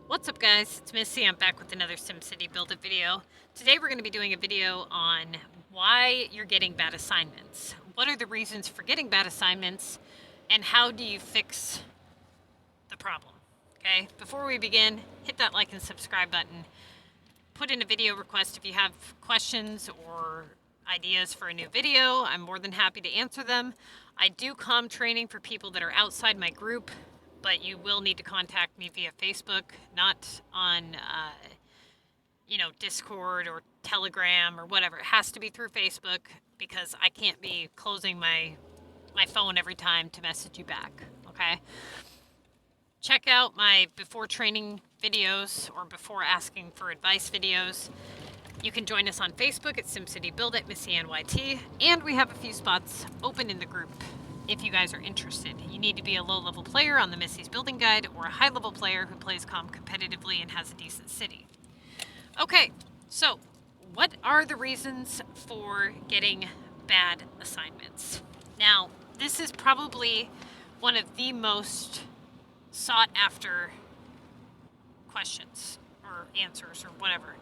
What's up guys, it's Missy. I'm back with another SimCity Build It video. Today we're going to be doing a video on why you're getting bad assignments. What are the reasons for getting bad assignments and how do you fix the problem? Okay, before we begin, hit that like and subscribe button. Put in a video request if you have questions or ideas for a new video. I'm more than happy to answer them. I do comm training for people that are outside my group, but you will need to contact me via Facebook, not on, Discord or Telegram or whatever. It has to be through Facebook because I can't be closing my phone every time to message you back, okay? Check out my before training videos or before asking for advice videos. You can join us on Facebook at SimCity Build It, MissyAnne, and we have a few spots open in the group. If you guys are interested, you need to be a low-level player on the Missy's Building Guide or a high-level player who plays comm competitively and has a decent city. Okay, so what are the reasons for getting bad assignments? Now, this is probably one of the most sought-after questions or answers or whatever.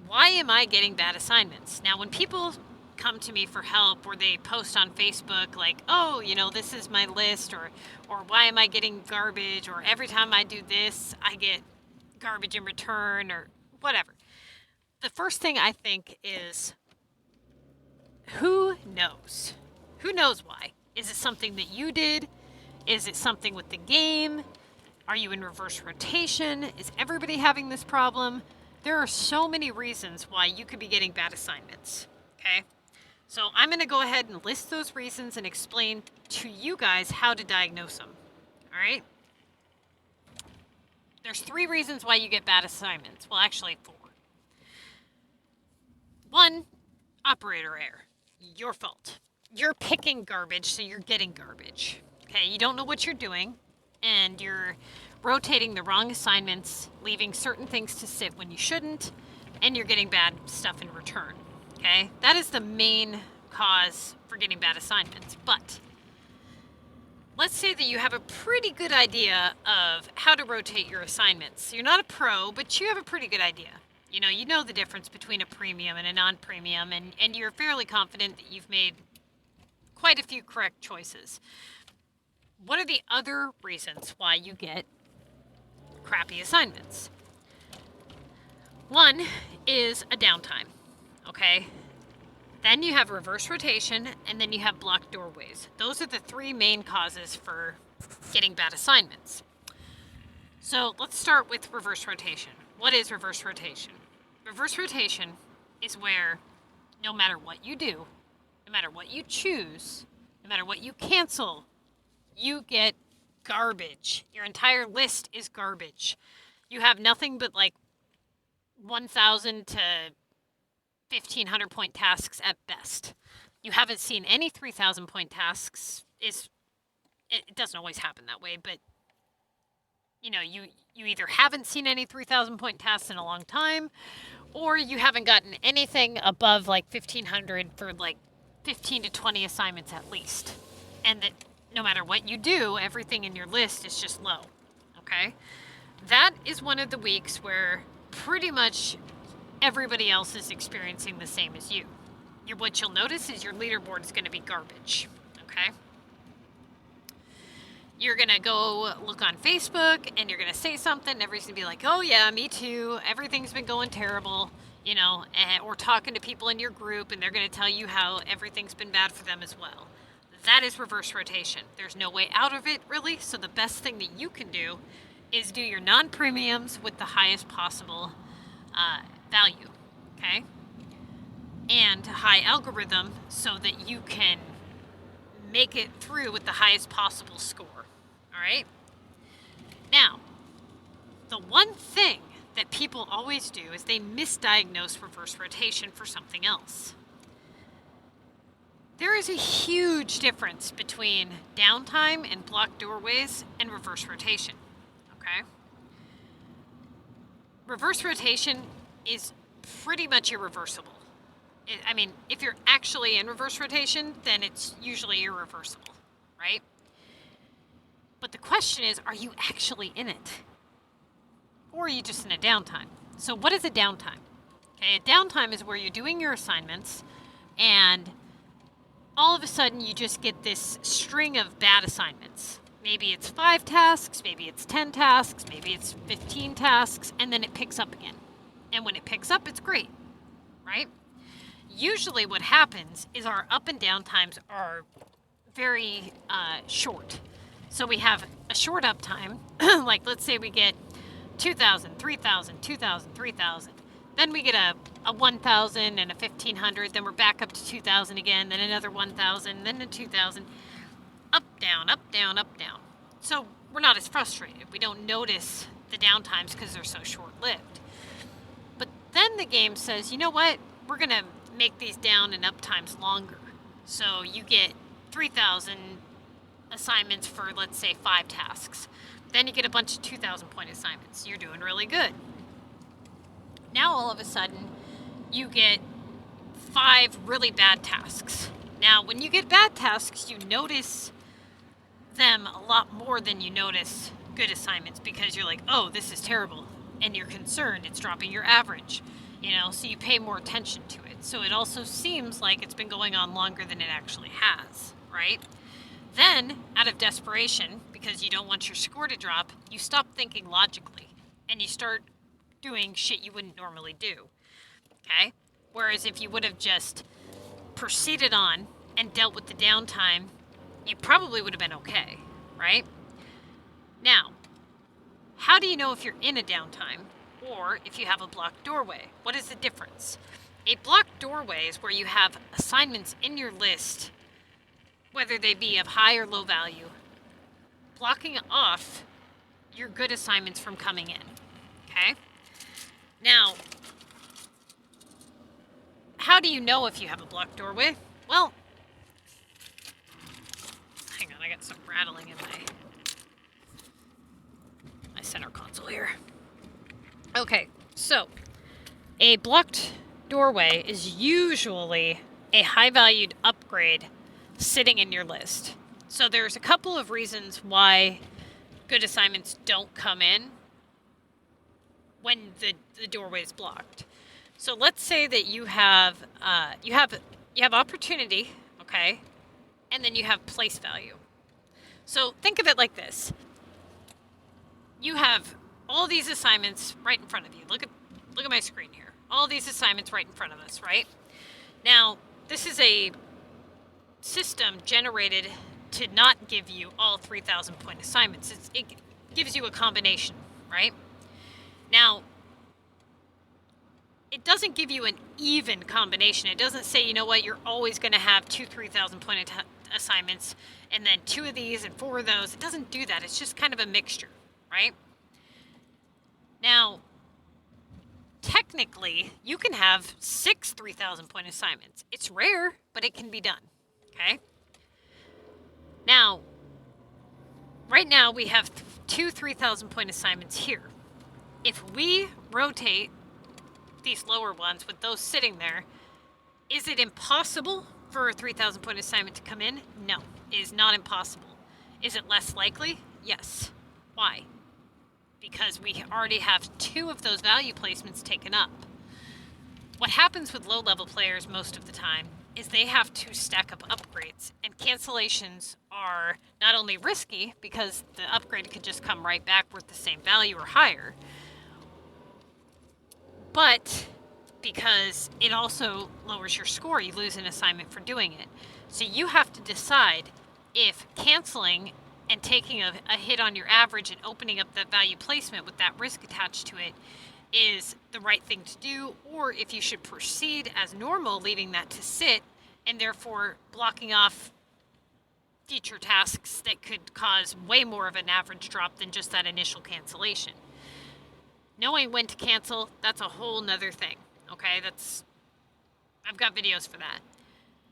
Why am I getting bad assignments? Now, when people come to me for help or they post on Facebook like, oh, this is my list, or why am I getting garbage, or every time I do this I get garbage in return, or whatever. The first thing I think is, who knows? Who knows why? Is it something that you did? Is it something with the game? Are you in reverse rotation? Is everybody having this problem? There are so many reasons why you could be getting bad assignments, okay? So I'm going to go ahead and list those reasons and explain to you guys how to diagnose them, all right? There's 3 reasons why you get bad assignments. Well, actually 4. 1, operator error. Your fault. You're picking garbage, so you're getting garbage, okay? You don't know what you're doing, and you're rotating the wrong assignments, leaving certain things to sit when you shouldn't, and you're getting bad stuff in return. Okay, that is the main cause for getting bad assignments. But let's say that you have a pretty good idea of how to rotate your assignments. You're not a pro, but you have a pretty good idea. You know the difference between a premium and a non-premium, and you're fairly confident that you've made quite a few correct choices. What are the other reasons why you get crappy assignments? 1 is a downtime. Okay, then you have reverse rotation, and then you have blocked doorways. Those are the 3 main causes for getting bad assignments. So let's start with reverse rotation. What is reverse rotation? Reverse rotation is where no matter what you do, no matter what you choose, no matter what you cancel, you get garbage. Your entire list is garbage. You have nothing but like 1,000 to 1,500 point tasks at best. You haven't seen any 3,000 point tasks. It doesn't always happen that way, but you either haven't seen any 3,000 point tasks in a long time, or you haven't gotten anything above like 1,500 for like 15 to 20 assignments at least. And that no matter what you do, everything in your list is just low. Okay? That is one of the weeks where pretty much everybody else is experiencing the same as you. What you'll notice is your leaderboard is going to be garbage, okay? You're going to go look on Facebook, and you're going to say something, and everybody's going to be like, oh yeah, me too, everything's been going terrible, or talking to people in your group, and they're going to tell you how everything's been bad for them as well. That is reverse rotation. There's no way out of it, really, so the best thing that you can do is do your non-premiums with the highest possible value, okay? And high algorithm so that you can make it through with the highest possible score, all right? Now, the one thing that people always do is they misdiagnose reverse rotation for something else. There is a huge difference between downtime and blocked doorways and reverse rotation, okay? Reverse rotation is pretty much irreversible. If you're actually in reverse rotation, then it's usually irreversible, right? But the question is, are you actually in it? or you just in a downtime. So what is a downtime? Okay, a downtime is where you're doing your assignments and all of a sudden you just get this string of bad assignments. Maybe it's 5 tasks, maybe it's 10 tasks, maybe it's 15 tasks, and then it picks up again. And when it picks up, it's great, right? Usually what happens is our up and down times are very short. So we have a short up time, like let's say we get 2,000, 3,000, 2,000, 3,000. Then we get a 1,000 and a 1,500, then we're back up to 2,000 again, then another 1,000, then a 2,000. Up, down, up, down, up, down. So we're not as frustrated. We don't notice the downtimes because they're so short-lived. But then the game says, you know what? We're going to make these down and up times longer. So you get 3,000 assignments for, let's say, 5 tasks. Then you get a bunch of 2,000 point assignments. You're doing really good. Now all of a sudden, you get 5 really bad tasks. Now, when you get bad tasks, you notice them a lot more than you notice good assignments because you're like, oh, this is terrible. And you're concerned it's dropping your average, so you pay more attention to it. So it also seems like it's been going on longer than it actually has, right? Then, out of desperation, because you don't want your score to drop, you stop thinking logically and you start doing shit you wouldn't normally do, okay? Whereas if you would have just proceeded on and dealt with the downtime, you probably would have been okay, right? Now, how do you know if you're in a downtime or if you have a blocked doorway? What is the difference? A blocked doorway is where you have assignments in your list, whether they be of high or low value, blocking off your good assignments from coming in, okay? Now, how do you know if you have a blocked doorway? Well, hang on, I got some rattling in my center console here. Okay, so a blocked doorway is usually a high-valued upgrade sitting in your list. So there's a couple of reasons why good assignments don't come in when the doorway is blocked. So let's say that you have opportunity, okay, and then you have place value. So think of it like this: you have all these assignments right in front of you. Look at my screen here. All these assignments right in front of us, right? Now, this is a system generated to not give you all 3,000 point assignments. It gives you a combination, right? Now, it doesn't give you an even combination. It doesn't say, you know what, you're always going to have 2 3,000 point assignments and then 2 of these and 4 of those. It doesn't do that. It's just kind of a mixture, right? Now, technically, you can have 6 3,000 point assignments. It's rare, but it can be done, okay? Now, right now we have 2 3,000 point assignments here. If we rotate these lower ones with those sitting there, is it impossible for a 3,000 point assignment to come in? No, it is not impossible. Is it less likely? Yes. Why? Because we already have 2 of those value placements taken up. What happens with low-level players most of the time is they have to stack up upgrades, and cancellations are not only risky because the upgrade could just come right back worth the same value or higher, but because it also lowers your score. You lose an assignment for doing it. So you have to decide if canceling and taking a hit on your average and opening up that value placement with that risk attached to it is the right thing to do, or if you should proceed as normal, leaving that to sit, and therefore blocking off future tasks that could cause way more of an average drop than just that initial cancellation. Knowing when to cancel, that's a whole nother thing, okay? I've got videos for that.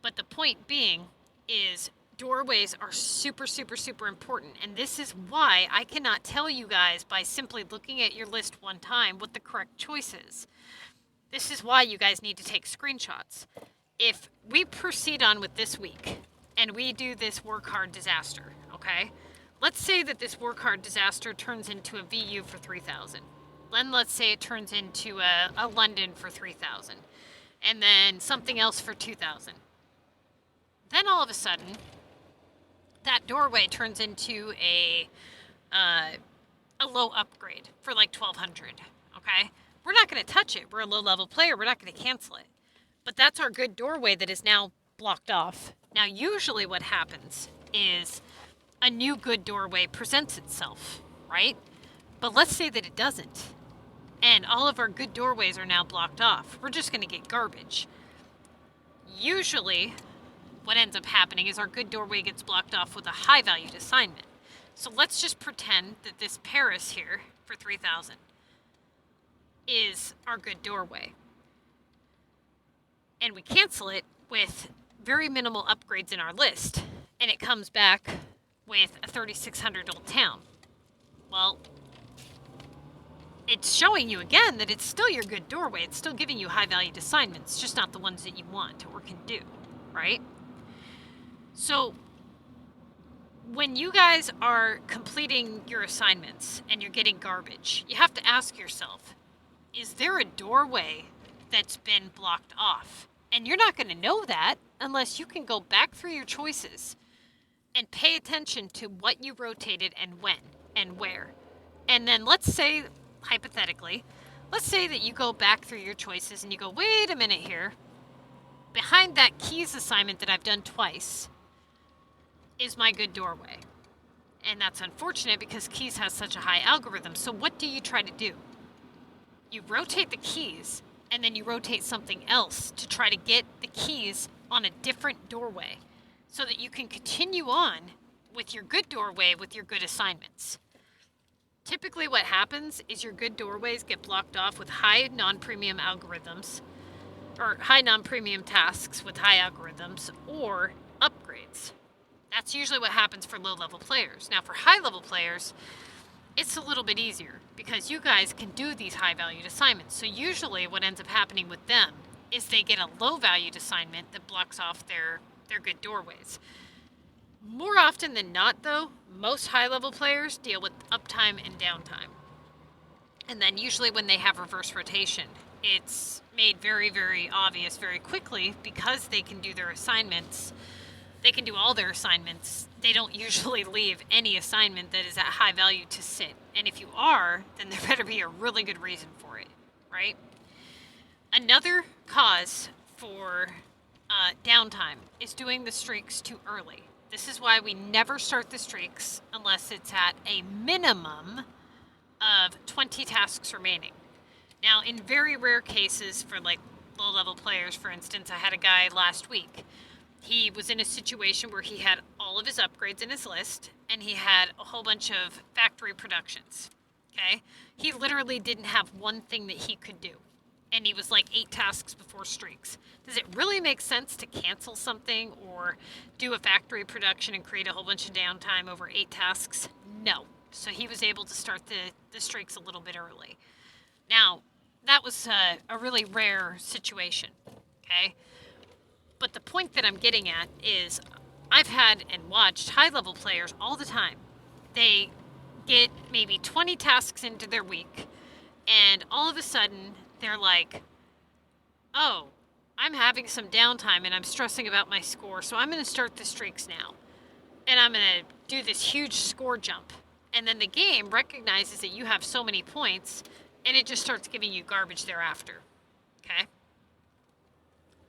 But the point being is doorways are super, super, super important. And this is why I cannot tell you guys by simply looking at your list one time what the correct choice is. This is why you guys need to take screenshots. If we proceed on with this week and we do this work hard disaster, okay? Let's say that this work hard disaster turns into a VU for 3,000. Then let's say it turns into a London for 3,000, and then something else for 2,000. Then all of a sudden, that doorway turns into a low upgrade for like 1,200. Okay, we're not going to touch it. We're a low-level player. We're not going to cancel it. But that's our good doorway that is now blocked off. Now, usually what happens is a new good doorway presents itself, right? But let's say that it doesn't. And all of our good doorways are now blocked off. We're just going to get garbage. Usually, what ends up happening is our good doorway gets blocked off with a high-valued assignment. So let's just pretend that this Paris here for 3,000 is our good doorway. And we cancel it with very minimal upgrades in our list. And it comes back with a 3,600 old town. Well, it's showing you again that it's still your good doorway. It's still giving you high-valued assignments, just not the ones that you want or can do, right? So when you guys are completing your assignments and you're getting garbage, you have to ask yourself, is there a doorway that's been blocked off? And you're not going to know that unless you can go back through your choices and pay attention to what you rotated and when and where. And then let's say, hypothetically, let's say that you go back through your choices and you go, wait a minute here. Behind that keys assignment that I've done twice is my good doorway. And that's unfortunate because keys has such a high algorithm. So what do you try to do? You rotate the keys and then you rotate something else to try to get the keys on a different doorway so that you can continue on with your good doorway with your good assignments. Typically what happens is your good doorways get blocked off with high non-premium algorithms or high non-premium tasks with high algorithms or upgrades. That's usually what happens for low-level players. Now for high-level players, it's a little bit easier because you guys can do these high-valued assignments. So usually what ends up happening with them is they get a low-valued assignment that blocks off their good doorways. More often than not, though, most high-level players deal with uptime and downtime. And then usually when they have reverse rotation, it's made very, very obvious very quickly because they can do their assignments. They can do all their assignments. They don't usually leave any assignment that is at high value to sit. And if you are, then there better be a really good reason for it, right? Another cause for downtime is doing the streaks too early. This is why we never start the streaks unless it's at a minimum of 20 tasks remaining. Now, in very rare cases for like low-level players, for instance, I had a guy last week. He was in a situation where he had all of his upgrades in his list, and he had a whole bunch of factory productions, okay? He literally didn't have one thing that he could do, and he was like 8 tasks before streaks. Does it really make sense to cancel something or do a factory production and create a whole bunch of downtime over 8 tasks? No. So he was able to start the streaks a little bit early. Now, that was a really rare situation, okay? But the point that I'm getting at is I've had and watched high-level players all the time. They get maybe 20 tasks into their week, and all of a sudden, they're like, oh, I'm having some downtime and I'm stressing about my score, so I'm going to start the streaks now. And I'm going to do this huge score jump. And then the game recognizes that you have so many points, and it just starts giving you garbage thereafter. Okay?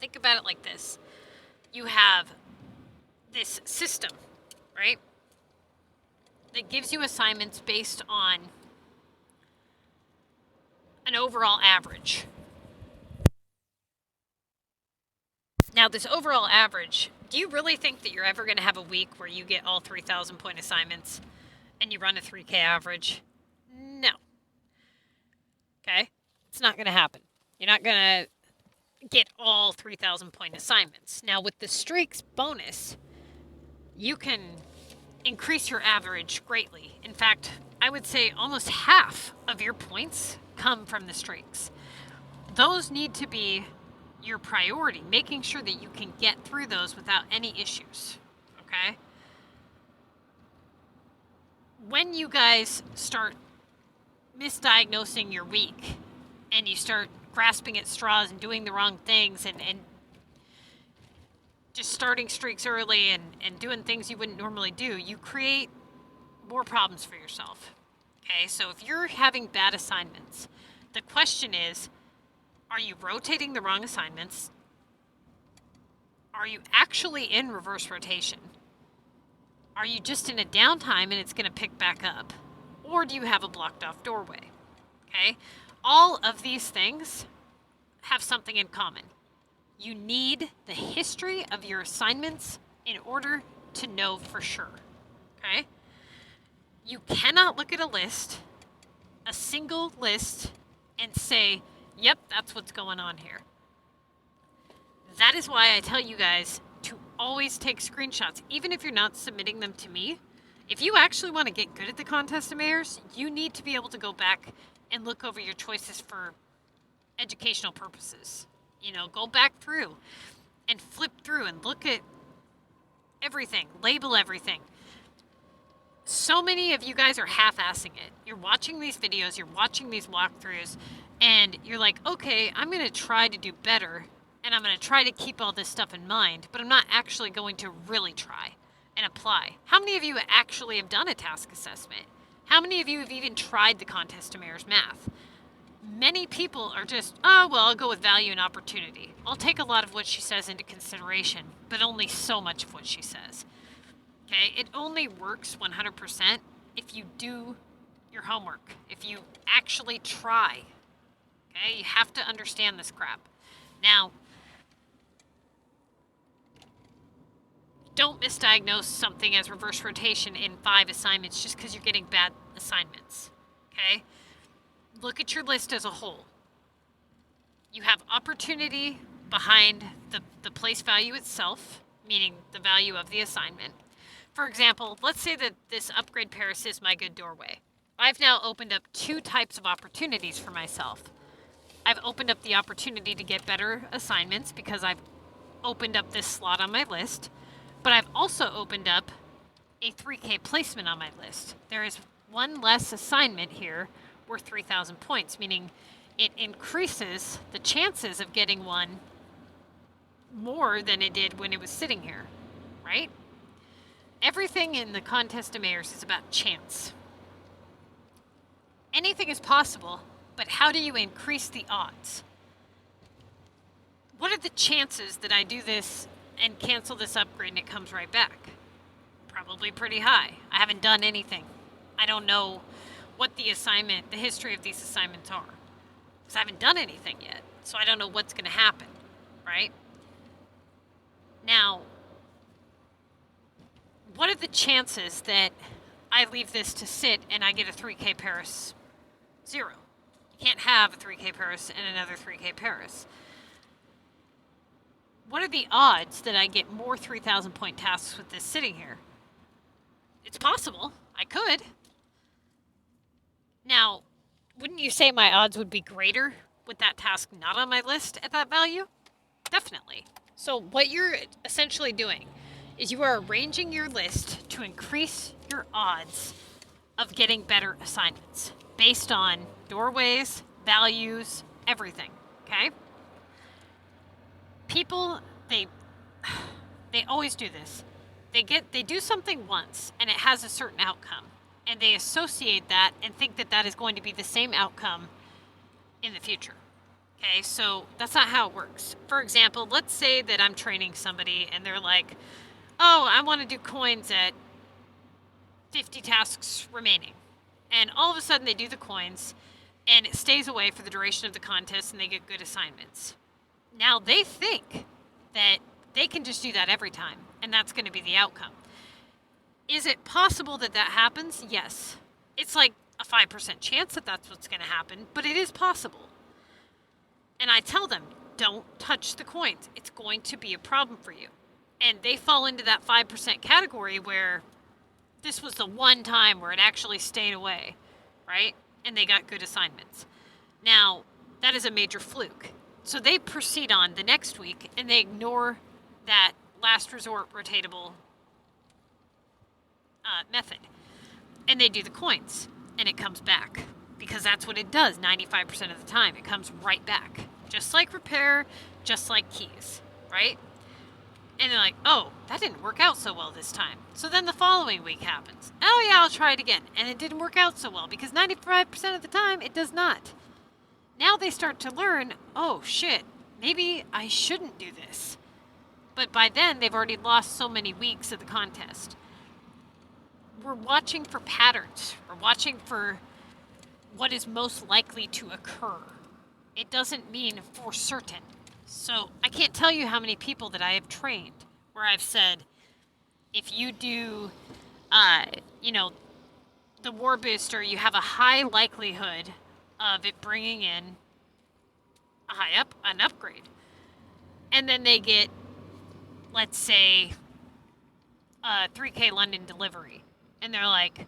Think about it like this. You have this system, right? That gives you assignments based on an overall average. Now, this overall average, do you really think that you're ever going to have a week where you get all 3,000 point assignments and you run a 3K average? No. Okay? It's not going to happen. You're not going to get all 3,000 point assignments. Now, with the streaks bonus, you can increase your average greatly. In fact, I would say almost half of your points come from the streaks. Those need to be your priority, making sure that you can get through those without any issues, okay? When you guys start misdiagnosing your week and you start grasping at straws and doing the wrong things and just starting streaks early and doing things you wouldn't normally do, you create more problems for yourself. Okay, so if you're having bad assignments, the question is, are you rotating the wrong assignments? Are you actually in reverse rotation? Are you just in a downtime and it's going to pick back up? Or do you have a blocked off doorway? Okay, all of these things have something in common. You need the history of your assignments in order to know for sure. Okay? You cannot look at a list, a single list, and say, yep, that's what's going on here. That is why I tell you guys to always take screenshots, even if you're not submitting them to me. If you actually want to get good at the contest of mayors, you need to be able to go back and look over your choices for educational purposes. You know, go back through and flip through and look at everything, label everything. So many of you guys are half-assing it. You're watching these videos, you're watching these walkthroughs, and you're like, okay, I'm going to try to do better, and I'm going to try to keep all this stuff in mind, but I'm not actually going to really try and apply. How many of you actually have done a task assessment? How many of you have even tried the Contest to Mayors math? Many people are just, oh, well, I'll go with value and opportunity. I'll take a lot of what she says into consideration, but only so much of what she says. Okay, it only works 100% if you do your homework, if you actually try. Okay, you have to understand this crap. Now, don't misdiagnose something as reverse rotation in 5 assignments just because you're getting bad assignments. Okay, look at your list as a whole. You have opportunity behind the place value itself, meaning the value of the assignment. For example, let's say that this upgrade Paris is my good doorway. I've now opened up 2 types of opportunities for myself. I've opened up the opportunity to get better assignments because I've opened up this slot on my list, but I've also opened up a 3K placement on my list. There is one less assignment here worth 3,000 points, meaning it increases the chances of getting one more than it did when it was sitting here, right? Everything in the Contest of Mayors is about chance. Anything is possible, but how do you increase the odds? What are the chances that I do this and cancel this upgrade and it comes right back? Probably pretty high. I haven't done anything. I don't know what the history of these assignments are, because I haven't done anything yet, so I don't know what's going to happen, right? Now, what are the chances that I leave this to sit and I get a 3K Paris? 0. You can't have a 3K Paris and another 3K Paris. What are the odds that I get more 3,000 point tasks with this sitting here? It's possible. I could. Now, wouldn't you say my odds would be greater with that task not on my list at that value? Definitely. So what you're essentially doing is you are arranging your list to increase your odds of getting better assignments based on doorways, values, everything, okay? People, they always do this. They do something once and it has a certain outcome, and they associate that and think that that is going to be the same outcome in the future. Okay, so that's not how it works. For example, let's say that I'm training somebody and they're like, oh, I want to do coins at 50 tasks remaining. And all of a sudden they do the coins and it stays away for the duration of the contest and they get good assignments. Now they think that they can just do that every time and that's going to be the outcome. Is it possible that that happens? Yes. It's like a 5% chance that that's what's going to happen, but it is possible. And I tell them, don't touch the coins. It's going to be a problem for you. And they fall into that 5% category where this was the one time where it actually stayed away, right? And they got good assignments. Now, that is a major fluke. So they proceed on the next week and they ignore that last resort rotatable method. And they do the coins and it comes back because that's what it does 95% of the time. It comes right back. Just like repair, just like keys, right? And they're like, oh, that didn't work out so well this time. So then the following week happens. Oh yeah, I'll try it again. And it didn't work out so well because 95% of the time it does not. Now they start to learn, oh shit, maybe I shouldn't do this. But by then they've already lost so many weeks of the contest. We're watching for patterns. We're watching for what is most likely to occur. It doesn't mean for certain. So I can't tell you how many people that I have trained where I've said, if you do, the war booster, you have a high likelihood of it bringing in an upgrade. And then they get, let's say, 3K London delivery. And they're like,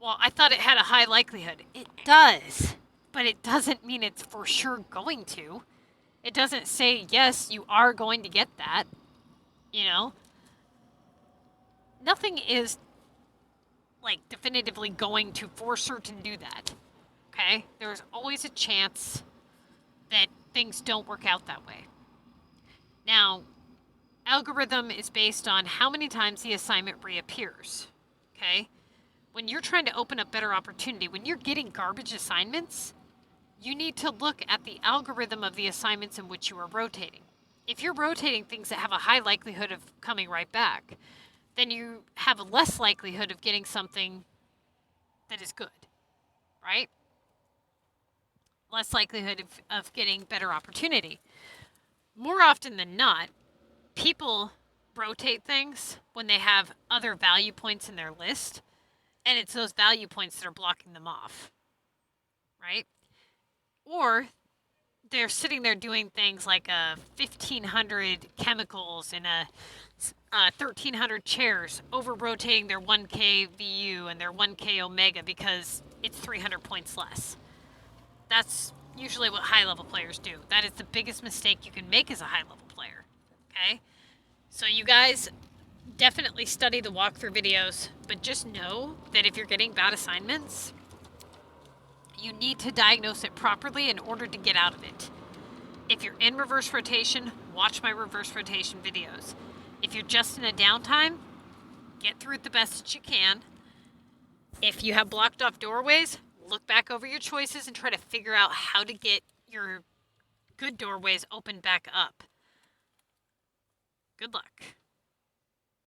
well, I thought it had a high likelihood. It does, but it doesn't mean it's for sure going to. It doesn't say, yes, you are going to get that. Nothing is, definitively going to for certain do that. Okay? There's always a chance that things don't work out that way. Now, algorithm is based on how many times the assignment reappears. Okay? When you're trying to open up better opportunity, when you're getting garbage assignments, you need to look at the algorithm of the assignments in which you are rotating. If you're rotating things that have a high likelihood of coming right back, then you have a less likelihood of getting something that is good, right? Less likelihood of getting better opportunity. More often than not, people rotate things when they have other value points in their list, and it's those value points that are blocking them off, right? Or they're sitting there doing things like 1,500 chemicals and 1,300 chairs, over-rotating their 1K VU and their 1K Omega because it's 300 points less. That's usually what high-level players do. That is the biggest mistake you can make as a high-level player, okay? So you guys definitely study the walkthrough videos, but just know that if you're getting bad assignments, you need to diagnose it properly in order to get out of it. If you're in reverse rotation, watch my reverse rotation videos. If you're just in a downtime, get through it the best that you can. If you have blocked off doorways, look back over your choices and try to figure out how to get your good doorways opened back up. Good luck.